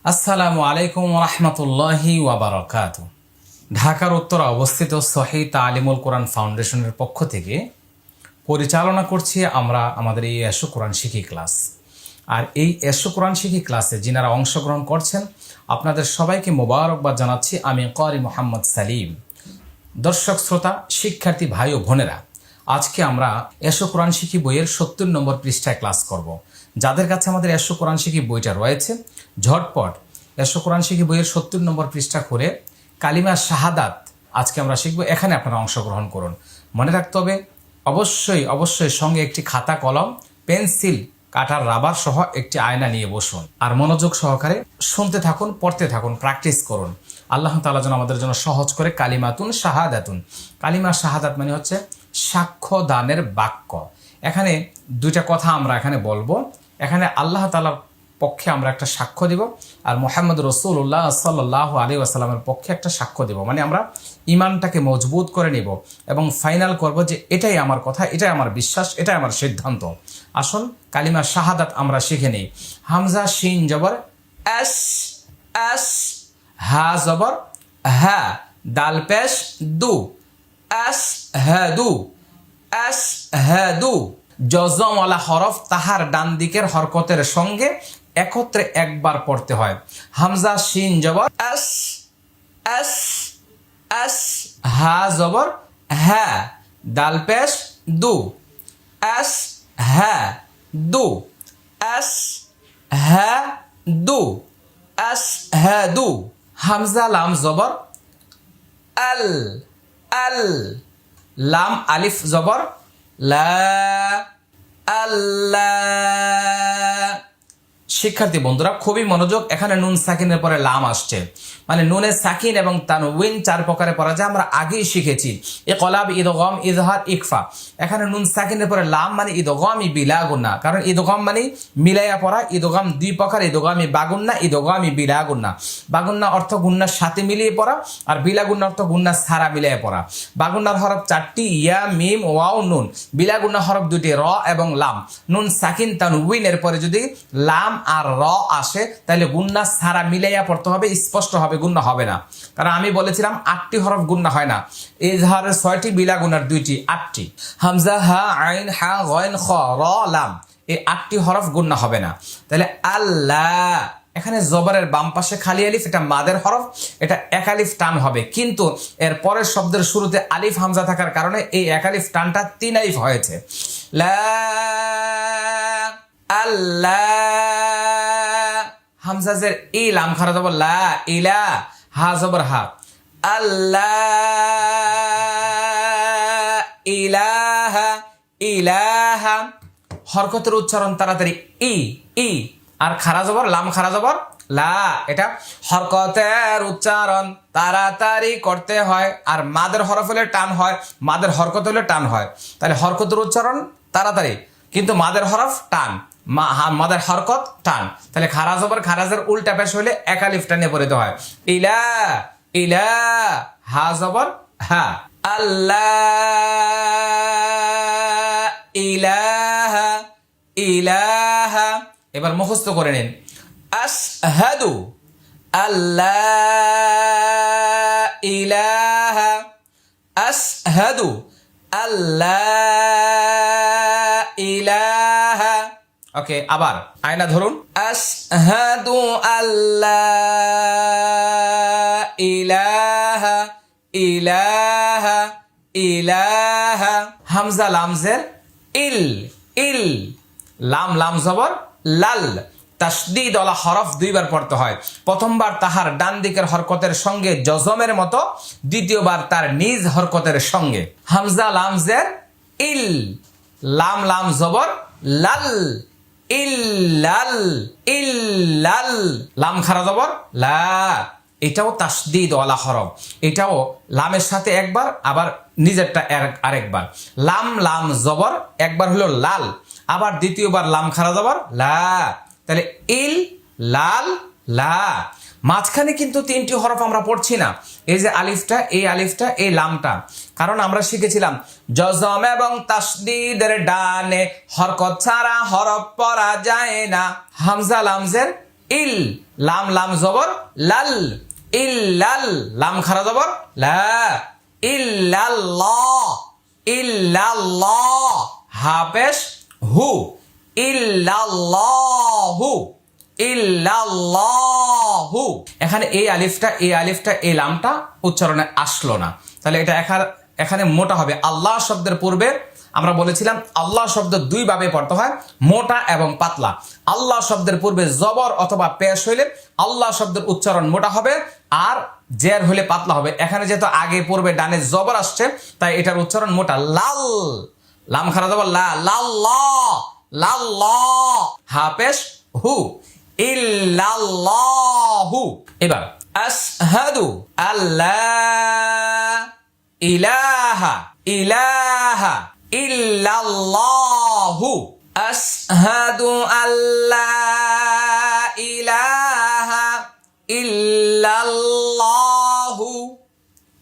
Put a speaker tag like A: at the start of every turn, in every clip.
A: আসসালামু আলাইকুম রহমতুল্লাহি ওয়াবারাকাতু। ঢাকার উত্তরে অবস্থিত সহিহ তালিমুল কোরআন ফাউন্ডেশনের পক্ষ থেকে পরিচালনা করছি আমরা আমাদের এই এশো কোরআন শিখি ক্লাস। আর এই এশো কোরআন শিখি ক্লাসে যিনারা অংশগ্রহণ করছেন আপনাদের সবাইকে মোবারকবাদ জানাচ্ছি। আমি ক্বারি মোহাম্মদ সালিম। দর্শক শ্রোতা, শিক্ষার্থী ভাই ও বোনেরা, আজকে আমরা এশো কোরআন শিখি বইয়ের ৭০ নম্বর পৃষ্ঠায় ক্লাস করব। যাদের কাছে আমাদের এশো কোরআন শিখি বইটা রয়েছে, ঝটপট এশো কোরআন শিখি বইয়ের ৭০ নম্বর পৃষ্ঠা করে কালিমা শাহাদাত আজকে আমরা শিখব। এখানে আপনারা অংশগ্রহণ করুন। মনে রাখতে হবে অবশ্যই সঙ্গে একটি খাতা, কলম, পেন্সিল, কাটার রাবার সহ একটি আয়না নিয়ে বসুন। আর মনোযোগ সহকারে শুনতে থাকুন, পড়তে থাকুন, প্র্যাকটিস করুন। আল্লাহ তাআলা যেন আমাদের জন্য সহজ করে কালিমাতুন শাহাদাতুন। কালিমা শাহাদাত মানে হচ্ছে সাক্ষ্য দানের বাক্য। এখানে দুইটা কথা আমরা এখানে বলবো। এখানে আল্লাহ তাআলার পক্ষে আমরা একটা সাক্ষ্য দিব, আর মুহাম্মদ রাসূলুল্লাহ সাল্লাল্লাহু আলাইহি ওয়াসাল্লামের পক্ষে একটা সাক্ষ্য দিব। মানে আমরা ইমানটাকে মজবুত করে নিব এবং ফাইনাল করব যে এটাই আমার কথা, এটাই আমার বিশ্বাস, এটাই আমার সিদ্ধান্ত। আসুন কালিমা শাহাদাত আমরা শিখে নিই। হামজা শিন জবর এস এস, হা জবর হা, দাল পেশ দু, এস হাদু এস হাদু। জজমওয়ালা হরফ তাহার ডান দিকের হরকতের সঙ্গে একত্রে একবার পড়তে হয়। হামজা শিন জবর এস এস এস, হা জবর হা, দাল পেশ দু, এস হা দু, এস হা দু, এস হা দু। হামজা লাম জবর আল আল, লাম আলিফ জবর লা, আল্লাহ। শিক্ষার্থী বন্ধুরা খুবই মনোযোগ। এখানে নুন সাকিনের পরে লাম আসছে, মানে নুনের সাকিন এবং তানউইন চার প্রকারে পড়া যায়, আমরা আগেই শিখেছি। ইকলাব, ইদগাম, ইজহার, ইকফা। এখানে নুন সাকিনের পরে লাম মানে ইদগামি বিলা গুন্না, কারণ ইদগাম মানে মিলাইয়া পড়া। ইদগাম দুই প্রকার, ইদগামি বাগুন্না, ইদগামি বিলা গুন্না। বাগুন্না অর্থ গুন্নার সাথে মিলিয়ে পড়া, আর বিলা গুন্না অর্থ গুন্নার ছাড়া মিলিয়ে পড়া। বাগুন্নার হরফ চারটি, ইয়া, মিম, ওয়াও, নুন। বিলা গুন্না হরফ দুটি, র এবং লাম। নুন সাকিন তানউইনের পরে যদি লাম আর র আসে তাহলে গুন্না ছাড়া মিলাইয়া পড়তে হবে, স্পষ্ট হবে, গুন্না হবে না। কারণ আমি বলেছিলাম 8টি হরফ গুন্না হয় না। ইজহারের 6টি, বিলা গুন্নার 2টি, 8টি। হামজা, হা, আইন, হা, গইন, খ, র, লাম, এই 8টি হরফ গুন্না হবে না। তাহলে আল্লাহ, এখানে জবরের বাম পাশে খালি আলিফ, এটা মাদের হরফ, এটা এক আলিফ টান হবে। কিন্তু এর পরের শব্দের শুরুতে আলিফ হামজা থাকার কারণে এই এক আলিফ টানটা 3 আলিফ হয়েছে। লা, আল্লাহ। হামজাজের ই, লাম খারা জবর লা, ইলা, হা জবর হা, আল্লাহ ইলাহা ইলাহা। হরকতের উচ্চারণ তাড়াতাড়ি ই ই, আর খারা জবর লাম, খারা জবর লা। এটা হরকতের উচ্চারণ তাড়াতাড়ি করতে হয়, আর মাদের হরফ হলে টান হয়, মাদের হরকত হলে টান হয়। তাহলে হরকতের উচ্চারণ তাড়াতাড়ি, কিন্তু মাদের হরফ টান, মাদের হরকত টান। তাহলে খারা জবর খারাজের উল্টা পেশ হলে এক আলিফ টানে পড়িতে হয়। ইলা ইলা, হা জবর হা, আল্লাহ ইলাহা ইলাহা। এবার মুখস্থ করে নিন। আশহাদু আল্লাহ ইলাহা, আশহাদু আল্লাহ ইলাহা। ওকে, আবার আয়না ধরুন। আশহাদু আল্লাহ ইলাহা ইলাহা ইলাহা। হামজা লামজের ইল ইল, লাম লাম জবর লাল। তাসদীদ ওয়ালা হরফ 2বার পড়তে হয়। প্রথমবার তাহার ডান দিকের হরকতের সঙ্গে জজমের মতো, দ্বিতীয়বার তার নিজ হরকতের সঙ্গে। হামজা লামজের ইল, লাম লাম জবর লাল, ইল্লাল ইল্লাল, লাম খারা জবর লা। এটাও তাসদীদ ওয়ালা হরফ, এটাও লামের সাথে একবার, আবার নিজেরটা আরেকবার। লাম লাম জবর একবার হলো লাল, আবার দ্বিতীয়বার লাম খারা জবর লা। তাহলে ইল লাল লা। মাঝখানে কিন্তু 3টি হরফ আমরা পড়ছি না। এই যে আলিফটা, এই আলিফটা, এই লামটা, কারণ আমরা শিখেছিলাম জজম এবং তাসদীদের ডানে হরকত ছাড়া হরফ পড়া যায় না। হামজা লামজের ইল, লাম লাম জবর লাল, ইল্লাল, লাম খারা জবর লা, ইল্লাল্লাহ, ইল্লাল্লাহ, হা পেশ হু, ইল্লাল্লাহু, ইল্লাল্লাহু। এখানে এই আলিফটা এই লামটা উচ্চারণে আসলো না, তাহলে এটা এখানে মোটা হবে। আল্লাহ শব্দের পূর্বে আমরা বলেছিলাম আল্লাহ শব্দ দুই ভাবে পড়তে হয়, মোটা এবং পাতলা। আল্লাহ শব্দের পূর্বে জবর অথবা পেশ হইলে আল্লাহ শব্দের উচ্চারণ মোটা হবে, আর জের হইলে পাতলা হবে। এখানে যেহেতু আগে পূর্বে ডানে জবর আসছে, তাই এটার উচ্চারণ মোটা। লাল, লাম খারা জবর লা, লাল্লাহ, লাল্লাহ, হা পেশ হু, ইল্লাল্লাহু। এবার আশহাদু আল্লাহ ইলাহা ইলাহা ইল্লাল্লাহু, আশহাদু আল্লাহ ইলাহা ইল্লাল্লাহু।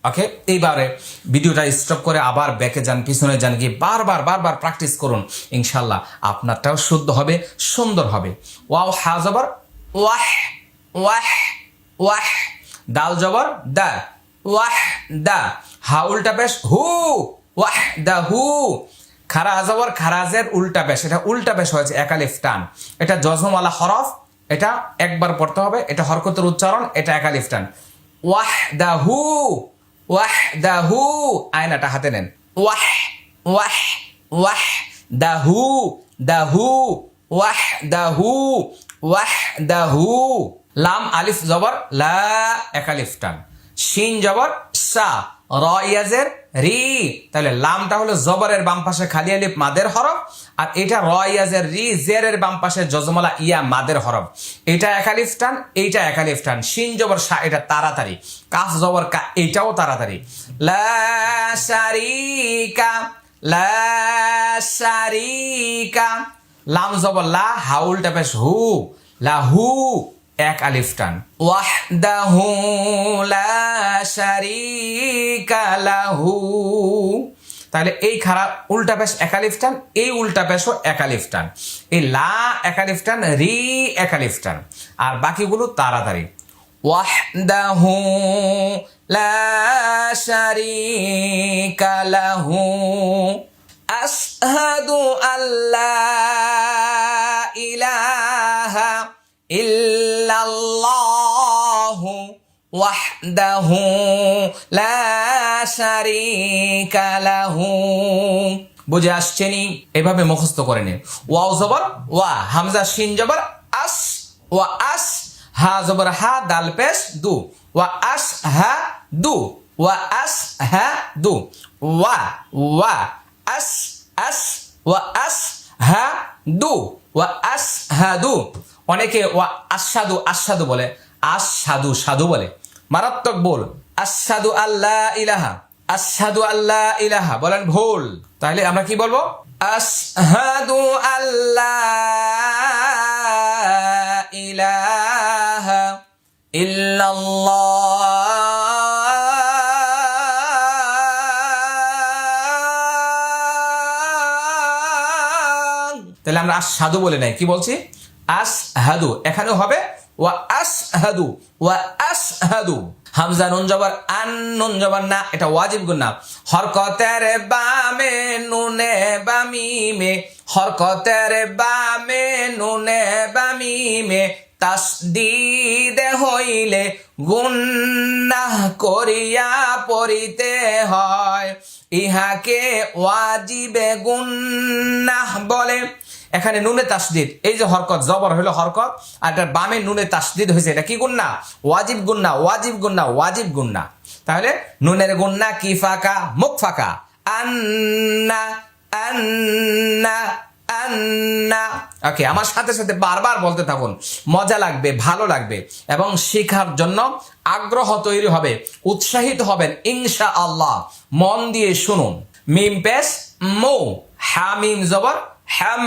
A: ওকে, এইবারে ভিডিওটা স্টপ করে আবার ব্যাকে যান, পিছনে যান, গিয়ে বারবার প্র্যাকটিস করুন। ইনশাল্লাহ আপনারটাও শুদ্ধ হবে, সুন্দর হবে। ওয়াও হা জবর ওয়াহ, ওয়াহ, ওয়াহ, দাল জবর দা, ওয়াহ দা, হা উল্টা পেশ হু, ওয়াহ দা হু। খারা জবর খারাজের উল্টা পেশ, এটা উল্টা পেশ হয়েছে, এক আলিফ টান। এটা জজমওয়ালা হরফ, এটা একবার পড়তে হবে, এটা হরকতের উচ্চারণ, এটা এক আলিফ টান। ওয়াহ দা হু, ওয়াহ দা হু, আয়নাটা হাতে নেন। ওয়াহ, ওয়াহ, ওয়াহ দা হু, দা হু, ওয়াহ দা হু, ওয়াহ দা হু। লাম আলিফ জবর লা, এক আলিফ টান। শিন জবর সা, র ইয়াজের রি, তাহলে লামটা হলো জবরের বাম পাশে খালি আলিফ মাদের হরফ, আর এটা র ইয়াজের রি, জেরের বাম পাশে জজমলা ইয়া মাদের হরফ। এটা এক আলিফ টান, এইটা এক আলিফ টান। শিন জবর সা, এটা তাড়াতাড়ি। কাফ জবর কা, এইটাও তাড়াতাড়ি। লা শারিকা, লা শারিকা। লাম জবর লা, হা উল্টা পেশ হু, লাহু, এক আলিফ টান। ওয়াহদাহু লা শারীকা লাহু, তাহলে এই খারা উল্টা পেশ এক আলিফ টান, এই উল্টা পেশও এক আলিফ টান। এই লা এক আলিফ টান, রি এক আলিফ টান, আর বাকিগুলো তাড়াতাড়ি। ওয়াহদাহু লা শারীকা লাহু, আশহাদু আল্লা ইলাহা ইল্লাল্লাহু ওয়াহদাহু লা শারীকা লাহু। বুঝে আসছেনি? এভাবে মুখস্থ করে নিন। ওয়াও জবর ওয়া, হামজা শিন জবর আস, ওয়া আস, হা জবর হা, দাল পেশ দু, ওয়া আস হা দু, ওয়া আস হা দু, ওয়া ওয়া আস আস, ওয়া আস হা দু, ওয়া আস হা দু। অনেকে ওয়া আশহাদু আশহাদু বলে, আশহাদু সাধু বলে, মারাত্মক ভুল। আশহাদু আল্লাহ ইলাহা, আশহাদু আল্লাহ ইলাহা বলেন ভুল। তাহলে আমরা কি বলবো? আশহাদু আল্লাহ ইলাহা ইল্লাল্লাহ। তাহলে আমরা আশহাদু বলে নাই, কি বলছি? আশহাদু। এখানেও হবে ওয়া আশহাদু, ওয়া আশহাদু। হামজা নুন জবর আন, নুন জবর না, এটা ওয়াজিব গুন্না। হরকতের বামে নুনে বামিমে, হরকতের বামে নুনে বামিমে তাসদীদ হইলে গুন্নাহ করিয়া পড়িতে হয়, ইহাকে ওয়াজিবে গুন্নাহ বলে। এখানে নুনে তাসদিদ, এই যে হরকত জবর হইলো হরকত, আর এটার বামে নুনে তাসদিদ হয়েছে, এটা কি গুন্না? ওয়াজিব গুন্না, ওয়াজিব গুন্না, ওয়াজিব গুন্না। তাহলে নুনের গুন্না কি ফাঁকা? মুখ ফাঁকা। আন্না আন্না আন্না। ওকে, আমার সাথে সাথে বারবার বলতে থাকুন, মজা লাগবে, ভালো লাগবে, এবং শেখার জন্য আগ্রহ তৈরি হবে, উৎসাহিত হবেন ইনশাআল্লাহ। মন দিয়ে শুনুন। মিম পেশ মো, হামিম জবর হাম,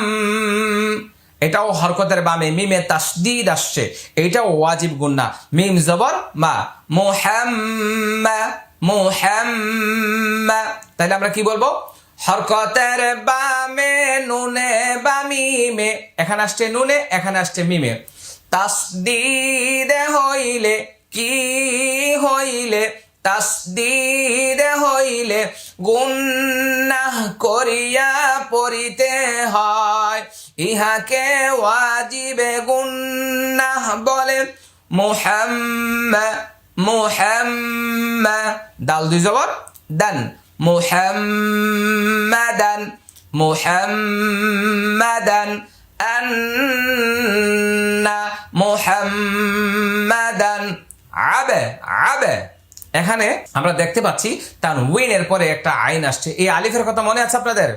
A: এটাও হরকতের বামে মিমে তাসদীদ আসছে, এটাও ওয়াজিব গুন্না। মিম জবর মা, মুহাম্মা, মুহাম্মা। তাহলে আমরা কি বলবো? হরকতের বামে নুনে বামিমে, এখানে আসছে নুনে, এখানে আসছে মিমে, তাসদীদ হইলে কি হইলে, তাসদীদ হইলে গুনাহ করিয়া পড়িতে হয়, ইহাকে ওয়াজিবে গুনাহ বলে। মুহাম্মাদ, দাল দুই জবর দান, মুহাম্মাদান, মুহাম্মাদান, আন্না মুহাম্মাদান, আবে। এখানে আমরা দেখতে পাচ্ছি তানউইনের পরে একটা আইন আসছে। এই আলিফের কথা মনে আছে আপনাদের?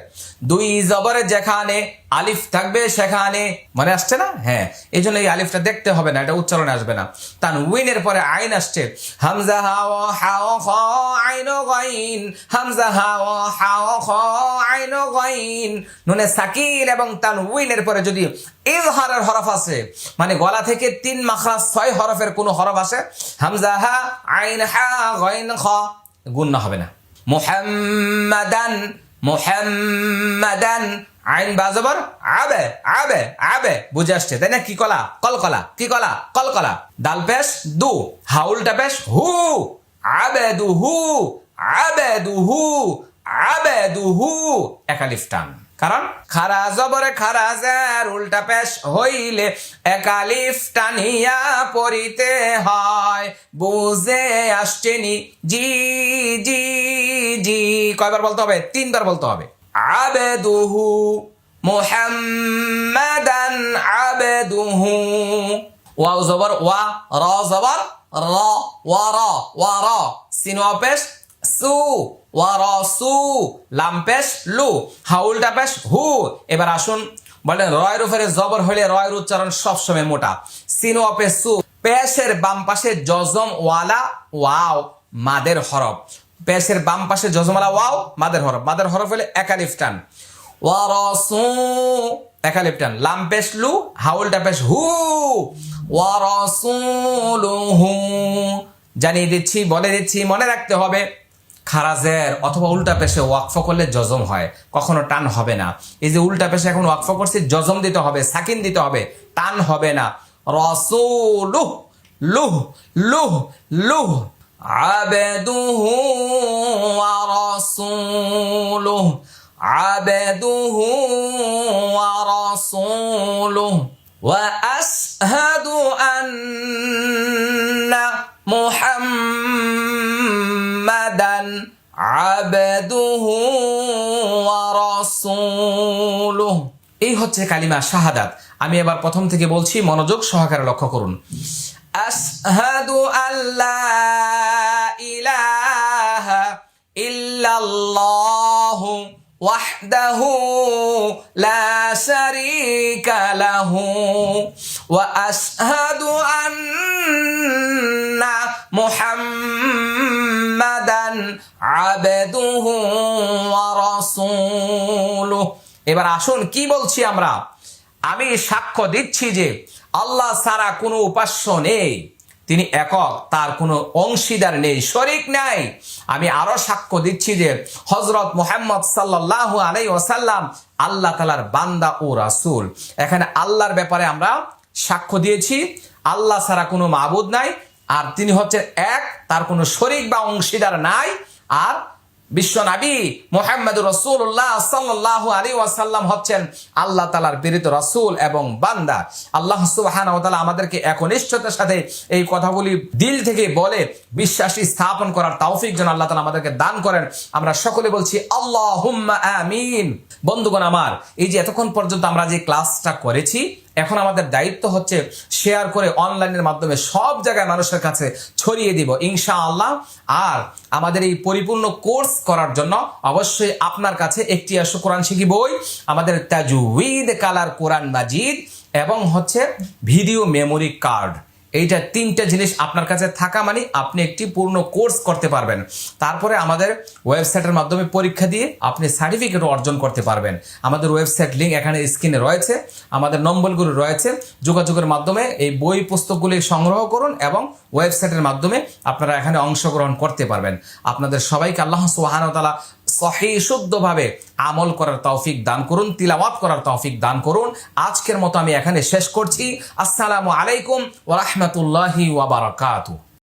A: দুই জবরে যেখানে আলিফ থাকবে সেখানে, মনে আসছে না? হ্যাঁ, এই জন্য এই আলিফটা দেখতে হবে না, এটা উচ্চারণে আসবে না। তানউইনের পরে আইন আসছে, হামজা হা ওয়া হা ওয়া খ আইন গাইন, হামজা হা ওয়া হা ওয়া খ আইন গাইন। নুনে সাকিন এবং তানউইনের পরে যদি ইজহারের হরফ আছে, মানে গলা থেকে 3 মাখরাজ 6 হরফের কোন হরফ আসে, হামজা হা আইন হা গাইন খ, গুণনা হবে না। মুহাম্মাদান, মুহাম্মাদান, আইন বাজবর আবে, আবে, আবে, বুঝে আসছে তাই না? কি কলা? কলকলা। কি কলা? কলকলা। দাল পেশ দু, হাউলটা পেশ হু, আবেদুহু, আবেদুহু, আবেদুহু, একালিফ টান। কারণ খারা জবরে খারাজের উল্টা পেশ হইলে একালিফ টানিয়া পড়িতে হয়। বুঝে আসছেনি? জি জি জি। কয়বার বলতে হবে? 3 বার বলতে হবে। আবেদুহু, মুহাম্মাদান আবেদুহু। ওয়াও জবর ওয়া, র জবর র, ওয়া র, ওয়া র। সিন ওয়া পেশ সু, ওয়ারাসু, লাম পেশ লু, হাউলটা পেশ হু। এবার আসুন বলেন, রয়ের উপরে জবর হলে রয়ের উচ্চারণ সবসময় মোটা। সিন ওয়া পেশ সু, পেশের বাম পাশে জজম ওয়ালা ওয়াও মাদের হরফ, পেশের বাম পাশে জজমওয়ালা ওয়াও মাদের হরফ, মাদের হরফ হলে একালিফ টান। ওয়ারাসু, একালিফ টান। লাম পেশ লু, হাউলটা পেশ হু, ওয়ারাসুলুহু। জানিয়ে দিচ্ছি, বলে দিচ্ছি, মনে রাখতে হবে। খারাজের অথবা উল্টা পেশে ওয়াকফ করলে জজম হয়, কখনো টান হবে না। এই যে উল্টা পেশে এখন ওয়াকফ করছি, জজম দিতে হবে, সাকিন দিতে হবে, টান হবে না। রাসূলুহ, লুহ, লুহ, লুহ, আবেদুহু ওয়া রাসূলুহ, আবেদুহু ওয়া রাসূলুহ। ওয়া আশহাদু আন্না মুহাম্মাদান আবদুহু ওয়া রাসূলুহু। এই হচ্ছে কালিমা শাহাদাত। আমি এবার প্রথম থেকে বলছি, মনোযোগ সহকারে লক্ষ্য করুন। আশহাদু আল্লা ইলাহা ইল্লাল্লাহু ওয়াহদাহু লা শারীকা লাহু ওয়া আশহাদু আন্না মুহাম্মাদান আবদুহু ওয়া রাসূলুহু। এবার আসুন কি বলছি আমরা? আমি সাক্ষ্য দিচ্ছি যে আল্লাহ ছাড়া কোনো উপাস্য নেই, তিনি একক, তার কোনো অংশীদার নেই, শরীক নাই। আমি আরো সাক্ষ্য দিচ্ছি যে হযরত মুহাম্মদ সাল্লাল্লাহু আলাইহি ওয়াসাল্লাম আল্লাহ তাআলার বান্দা ও রাসূল। এখানে আল্লাহর ব্যাপারে আমরা সাক্ষ্য দিয়েছি, আল্লাহ ছাড়া কোনো মাবুদ নাই, আর তিনি হচ্ছেন এক, তার কোনো শরীক বা অংশীদার নাই। আর বিশ্ব নবী মুহাম্মদুর রাসূলুল্লাহ সাল্লাল্লাহু আলাইহি ওয়াসাল্লাম হচ্ছেন আল্লাহ তাআলার প্রেরিত রাসূল এবং বান্দা। আল্লাহ সুবহানাহু ওয়া তাআলা আমাদেরকে একনিষ্ঠতার সাথে এই কথাগুলি দিল থেকে বলে বিশ্বাসী স্থাপন করার তৌফিক যেন আল্লাহ তাআলা আমাদেরকে দান করেন। আমরা সকলে বলছি আল্লাহুম্মা আমিন। বন্ধুগণ আমার, এই যে এতক্ষণ পর্যন্ত আমরা যে ক্লাসটা করেছি, এখন আমাদের দায়িত্ব হচ্ছে শেয়ার করে অনলাইনের মাধ্যমে সব জায়গায় মানুষের কাছে ছড়িয়ে দিব ইনশাআল্লাহ। আর আমাদের এই পরিপূর্ণ কোর্স করার জন্য অবশ্যই আপনার কাছে একটি আসো কোরআন শিখি বই, আমাদের তাজউইদ কালার কোরআন মাজিদ এবং হচ্ছে ভিডিও মেমোরি কার্ড, এইটা 3টা জিনিস আপনার কাছে থাকা মানে আপনি একটি পূর্ণ কোর্স করতে পারবেন। তারপরে আমাদের ওয়েবসাইটের মাধ্যমে পরীক্ষা দিয়ে আপনি সার্টিফিকেটও অর্জন করতে পারবেন। আমাদের ওয়েবসাইট লিঙ্ক এখানে স্ক্রিনে রয়েছে, আমাদের নম্বরগুলো রয়েছে, যোগাযোগের মাধ্যমে এই বই পুস্তকগুলি সংগ্রহ করুন এবং ওয়েবসাইটের মাধ্যমে আপনারা এখানে অংশগ্রহণ করতে পারবেন। আপনাদের সবাইকে আল্লাহ সুবহানাহু ওয়া তাআলা সহি শুদ্ধভাবে আমল করার তৌফিক দান করুন, তিলাওয়াত করার তৌফিক দান করুন। আজকের মতো আমি এখানে শেষ করছি। আসসালামু আলাইকুম ওয়া রাহমাতুল্লাহি ওয়া বারাকাতুহু।